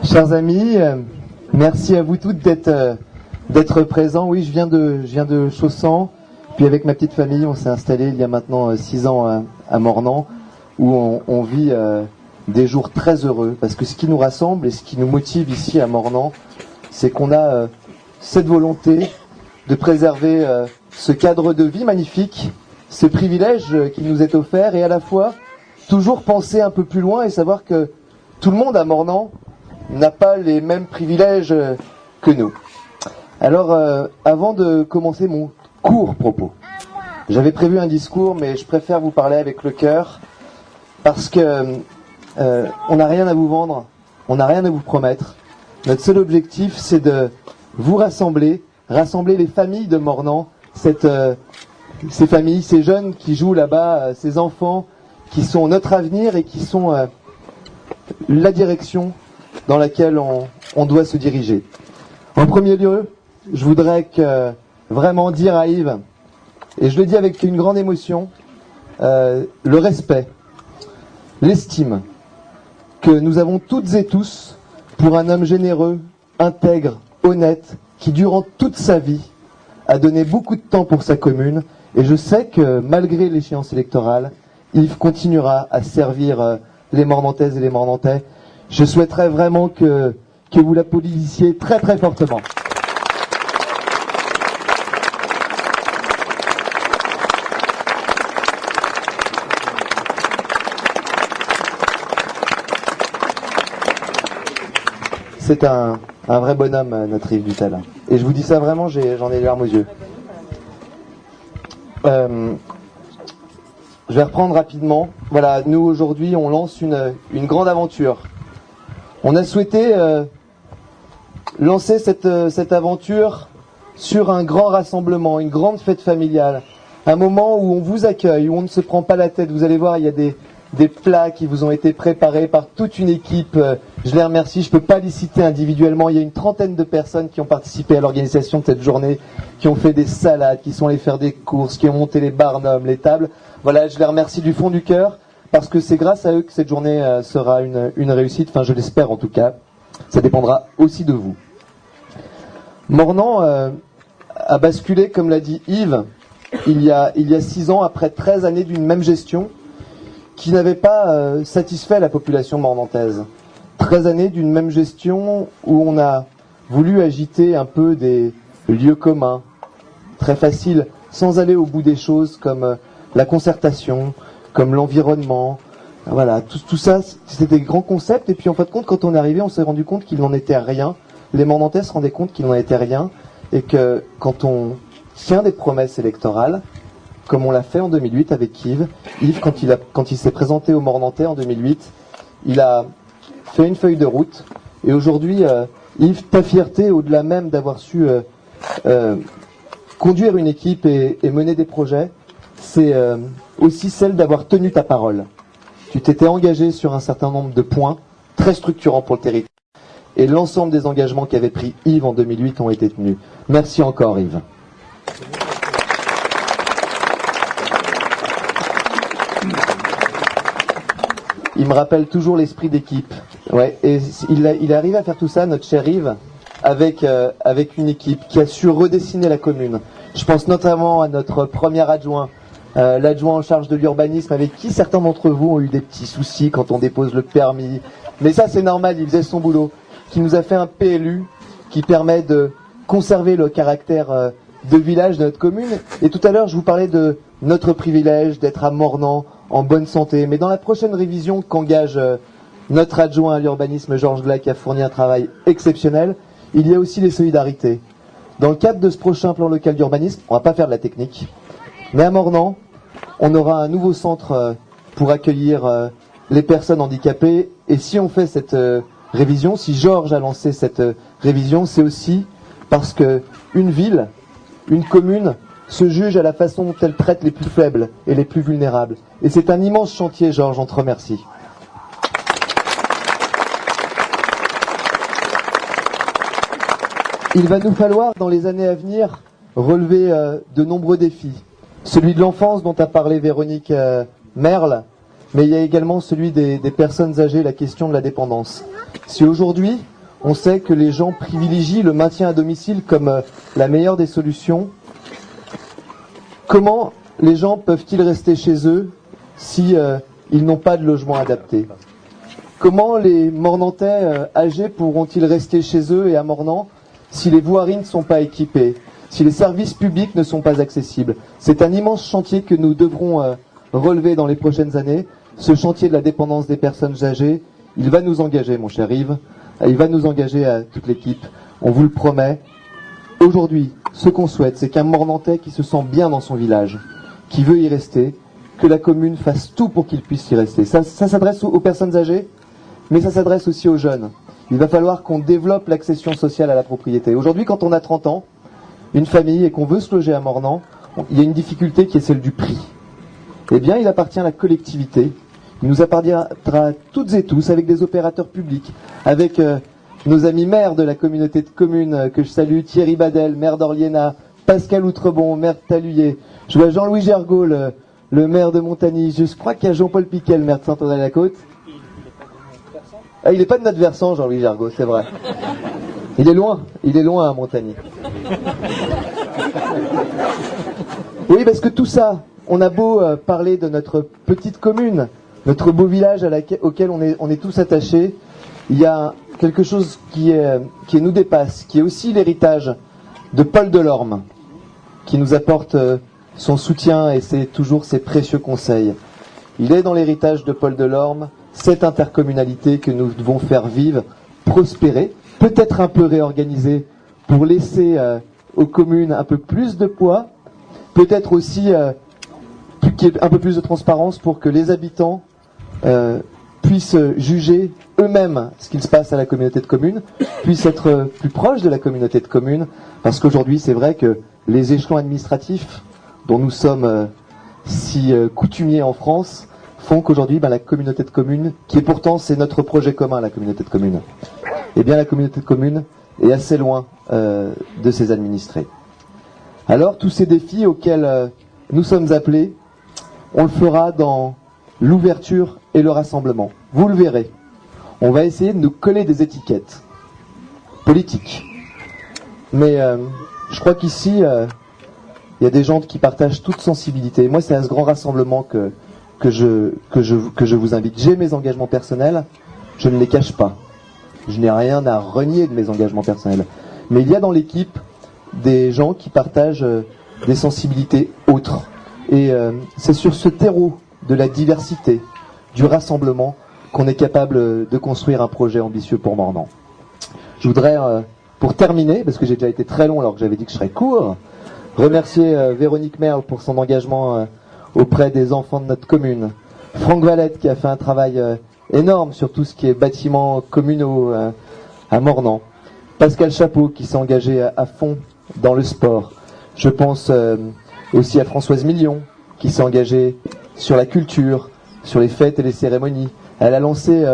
Chers amis, merci à vous toutes d'être présents. Oui, je viens de Chaussan, puis avec ma petite famille, on s'est installé il y a maintenant 6 ans à Mornan, où on vit des jours très heureux, parce que ce qui nous rassemble et ce qui nous motive ici à Mornan, c'est qu'on a cette volonté de préserver ce cadre de vie magnifique, ce privilège qui nous est offert, et à la fois toujours penser un peu plus loin et savoir que tout le monde à Mornan n'a pas les mêmes privilèges que nous. Alors, avant de commencer mon court propos, j'avais prévu un discours, mais je préfère vous parler avec le cœur, parce que on n'a rien à vous vendre, on n'a rien à vous promettre. Notre seul objectif, c'est de vous rassembler les familles de Mornan, ces familles, ces jeunes qui jouent là-bas, ces enfants qui sont notre avenir et qui sont la direction dans laquelle on doit se diriger. En premier lieu, je voudrais vraiment dire à Yves, et je le dis avec une grande émotion, le respect, l'estime que nous avons toutes et tous pour un homme généreux, intègre, honnête, qui durant toute sa vie a donné beaucoup de temps pour sa commune, et je sais que malgré l'échéance électorale, Yves continuera à servir les Mornantaises et les Mornantais. Je souhaiterais vraiment que vous l'applaudissiez très très fortement. C'est un vrai bonhomme, notre Yves Dutel. Et je vous dis ça vraiment, j'en ai les larmes aux yeux. Je vais reprendre rapidement. Voilà, nous aujourd'hui, on lance une grande aventure. On a souhaité lancer cette aventure sur un grand rassemblement, une grande fête familiale. Un moment où on vous accueille, où on ne se prend pas la tête. Vous allez voir, il y a des plats qui vous ont été préparés par toute une équipe. Je les remercie, je ne peux pas les citer individuellement. Il y a une 30aine de personnes qui ont participé à l'organisation de cette journée, qui ont fait des salades, qui sont allées faire des courses, qui ont monté les barnums, les tables. Voilà, je les remercie du fond du cœur, parce que c'est grâce à eux que cette journée sera une réussite. Enfin, je l'espère en tout cas. Ça dépendra aussi de vous. Mornan a basculé, comme l'a dit Yves, il y a 6 ans, après 13 années d'une même gestion, qui n'avait pas satisfait la population mornantaise. 13 années d'une même gestion où on a voulu agiter un peu des lieux communs, très faciles, sans aller au bout des choses comme la concertation, comme l'environnement. Voilà, tout ça, c'était des grands concepts. Et puis en fin de compte, quand on est arrivé, on s'est rendu compte qu'il n'en était rien. Les Mornantais se rendaient compte qu'il n'en était rien. Et que quand on tient des promesses électorales, comme on l'a fait en 2008 avec Yves, quand il s'est présenté aux Mornantais en 2008, il a fait une feuille de route. Et aujourd'hui, Yves, ta fierté, au-delà même d'avoir su conduire une équipe et mener des projets, c'est aussi celle d'avoir tenu ta parole. Tu t'étais engagé sur un certain nombre de points très structurants pour le territoire. Et l'ensemble des engagements qu'avait pris Yves en 2008 ont été tenus. Merci encore, Yves. Il me rappelle toujours l'esprit d'équipe. Ouais, et il arrive à faire tout ça, notre cher Yves, avec une équipe qui a su redessiner la commune. Je pense notamment à notre premier adjoint, l'adjoint en charge de l'urbanisme, avec qui certains d'entre vous ont eu des petits soucis quand on dépose le permis. Mais ça, c'est normal, il faisait son boulot. Qui nous a fait un PLU qui permet de conserver le caractère de village de notre commune. Et tout à l'heure, je vous parlais de notre privilège d'être à Mornan, en bonne santé. Mais dans la prochaine révision qu'engage notre adjoint à l'urbanisme, Georges Glas, qui a fourni un travail exceptionnel, il y a aussi les solidarités. Dans le cadre de ce prochain plan local d'urbanisme, on ne va pas faire de la technique, mais à Mornan, on aura un nouveau centre pour accueillir les personnes handicapées. Et si on fait cette révision, si Georges a lancé cette révision, c'est aussi parce que une ville, une commune, se juge à la façon dont elle traite les plus faibles et les plus vulnérables. Et c'est un immense chantier, Georges, on te remercie. Il va nous falloir, dans les années à venir, relever de nombreux défis. Celui de l'enfance dont a parlé Véronique Merle, mais il y a également celui des personnes âgées, la question de la dépendance. Si aujourd'hui, on sait que les gens privilégient le maintien à domicile comme la meilleure des solutions. Comment les gens peuvent-ils rester chez eux si ils n'ont pas de logement adapté? Comment les Mornantais âgés pourront-ils rester chez eux et à Mornan si les voiries ne sont pas équipées, si les services publics ne sont pas accessibles? C'est un immense chantier que nous devrons relever dans les prochaines années. Ce chantier de la dépendance des personnes âgées, il va nous engager, mon cher Yves, il va nous engager à toute l'équipe, on vous le promet. Aujourd'hui, ce qu'on souhaite, c'est qu'un Mornantais qui se sent bien dans son village, qui veut y rester, que la commune fasse tout pour qu'il puisse y rester. Ça s'adresse aux personnes âgées, mais ça s'adresse aussi aux jeunes. Il va falloir qu'on développe l'accession sociale à la propriété. Aujourd'hui, quand on a 30 ans, une famille, et qu'on veut se loger à Mornan, il y a une difficulté qui est celle du prix. Eh bien, il appartient à la collectivité. Il nous appartiendra toutes et tous, avec des opérateurs publics, avec nos amis maires de la communauté de communes que je salue, Thierry Badel, maire d'Orliena, Pascal Outrebon, maire de Taluyer. Je vois Jean-Louis Gergaud, le maire de Montagny. Je crois qu'il y a Jean-Paul Piquet, le maire de Saint-André-la-Côte. Ah, il n'est pas de notre versant, Jean-Louis Gergaud, c'est vrai. Il est loin à Montagny. Oui, parce que tout ça, on a beau parler de notre petite commune, notre beau village auquel on est tous attachés, il y a quelque chose qui nous dépasse, qui est aussi l'héritage de Paul Delorme, qui nous apporte son soutien et toujours ses précieux conseils. Il est dans l'héritage de Paul Delorme, cette intercommunalité que nous devons faire vivre, prospérer, peut-être un peu réorganiser pour laisser aux communes un peu plus de poids, peut-être aussi qu'il y ait un peu plus de transparence pour que les habitants puissent juger eux-mêmes ce qu'il se passe à la communauté de communes, puissent être plus proches de la communauté de communes, parce qu'aujourd'hui c'est vrai que les échelons administratifs dont nous sommes si coutumiers en France font qu'aujourd'hui la communauté de communes, qui est pourtant c'est notre projet commun, la communauté de communes, eh bien la communauté de communes est assez loin de ses administrés. Alors tous ces défis auxquels nous sommes appelés, on le fera dans l'ouverture et le rassemblement. Vous le verrez, on va essayer de nous coller des étiquettes politiques. Mais je crois qu'ici, il y a des gens qui partagent toute sensibilité. Moi, c'est à ce grand rassemblement que je vous invite. J'ai mes engagements personnels, je ne les cache pas. Je n'ai rien à renier de mes engagements personnels. Mais il y a dans l'équipe des gens qui partagent des sensibilités autres. Et c'est sur ce terreau de la diversité, du rassemblement, qu'on est capable de construire un projet ambitieux pour Mornan. Je voudrais, pour terminer, parce que j'ai déjà été très long alors que j'avais dit que je serais court, remercier Véronique Merle pour son engagement auprès des enfants de notre commune. Franck Valette qui a fait un travail énorme sur tout ce qui est bâtiments communaux à Mornan. Pascal Chapeau qui s'est engagé à fond dans le sport. Je pense aussi à Françoise Million qui s'est engagée sur la culture, sur les fêtes et les cérémonies. Elle a lancé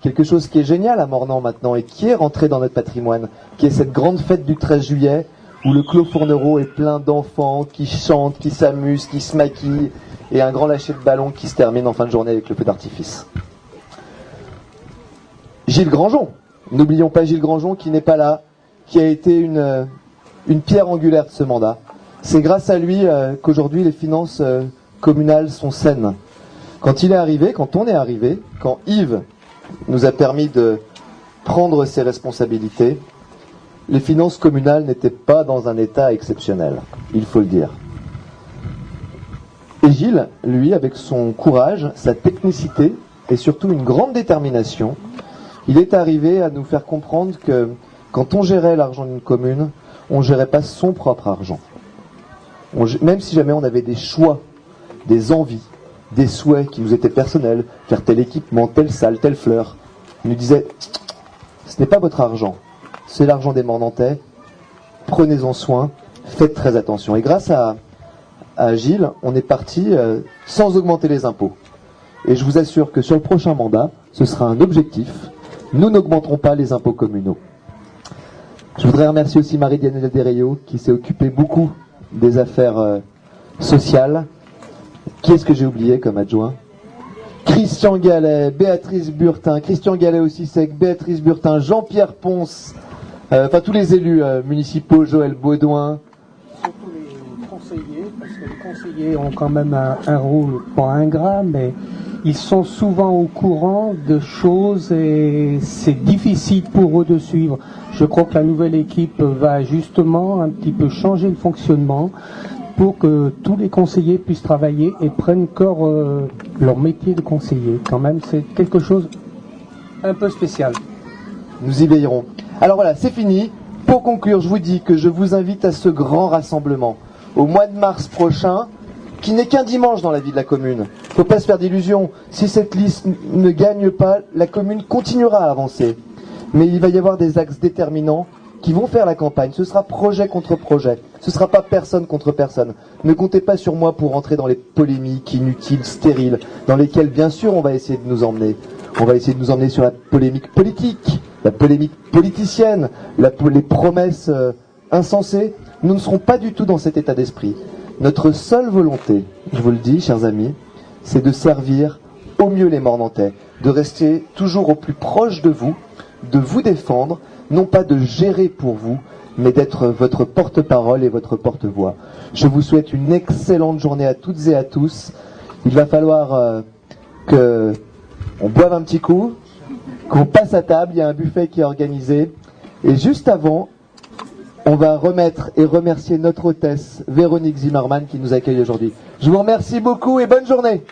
quelque chose qui est génial à Mornan maintenant et qui est rentré dans notre patrimoine, qui est cette grande fête du 13 juillet où le Clos Fournereau est plein d'enfants qui chantent, qui s'amusent, qui se maquillent et un grand lâcher de ballon qui se termine en fin de journée avec le feu d'artifice. Gilles Grangeon, n'oublions pas Gilles Grangeon qui n'est pas là, qui a été une pierre angulaire de ce mandat. C'est grâce à lui qu'aujourd'hui les finances communales sont saines. Quand il est arrivé, quand on est arrivé, quand Yves nous a permis de prendre ses responsabilités, les finances communales n'étaient pas dans un état exceptionnel, il faut le dire. Et Gilles, lui, avec son courage, sa technicité et surtout une grande détermination, il est arrivé à nous faire comprendre que quand on gérait l'argent d'une commune, on ne gérait pas son propre argent. Même si jamais on avait des choix, des envies, des souhaits qui nous étaient personnels, faire tel équipement, telle salle, telle fleur, il nous disait « ce n'est pas votre argent, c'est l'argent des Mornantais, prenez-en soin, faites très attention ». Et grâce à Gilles, on est parti sans augmenter les impôts. Et je vous assure que sur le prochain mandat, ce sera un objectif, nous n'augmenterons pas les impôts communaux. Je voudrais remercier aussi Marie-Diane Delderio qui s'est occupée beaucoup des affaires sociales. Qui est-ce que j'ai oublié comme adjoint? Christian Gallet, Béatrice Burtin, Christian Gallet aussi sec, Béatrice Burtin, Jean-Pierre Ponce, enfin tous les élus municipaux, Joël Baudouin. Surtout les conseillers, parce que les conseillers ont quand même un rôle pas ingrat, mais ils sont souvent au courant de choses et c'est difficile pour eux de suivre. Je crois que la nouvelle équipe va justement un petit peu changer le fonctionnement pour que tous les conseillers puissent travailler et prennent corps leur métier de conseiller. Quand même, c'est quelque chose un peu spécial. Nous y veillerons. Alors voilà, c'est fini. Pour conclure, je vous dis que je vous invite à ce grand rassemblement au mois de mars prochain, qui n'est qu'un dimanche dans la vie de la commune. Il ne faut pas se faire d'illusions. Si cette liste ne gagne pas, la commune continuera à avancer. Mais il va y avoir des axes déterminants qui vont faire la campagne. Ce sera projet contre projet. Ce ne sera pas personne contre personne. Ne comptez pas sur moi pour entrer dans les polémiques inutiles, stériles, dans lesquelles, bien sûr, on va essayer de nous emmener. On va essayer de nous emmener sur la polémique politique, la polémique politicienne, les promesses insensées. Nous ne serons pas du tout dans cet état d'esprit. Notre seule volonté, je vous le dis, chers amis, c'est de servir au mieux les Mornantais, de rester toujours au plus proche de vous défendre, non pas de gérer pour vous, mais d'être votre porte-parole et votre porte-voix. Je vous souhaite une excellente journée à toutes et à tous. Il va falloir que on boive un petit coup, qu'on passe à table, il y a un buffet qui est organisé. Et juste avant, on va remettre et remercier notre hôtesse, Véronique Zimmermann, qui nous accueille aujourd'hui. Je vous remercie beaucoup et bonne journée.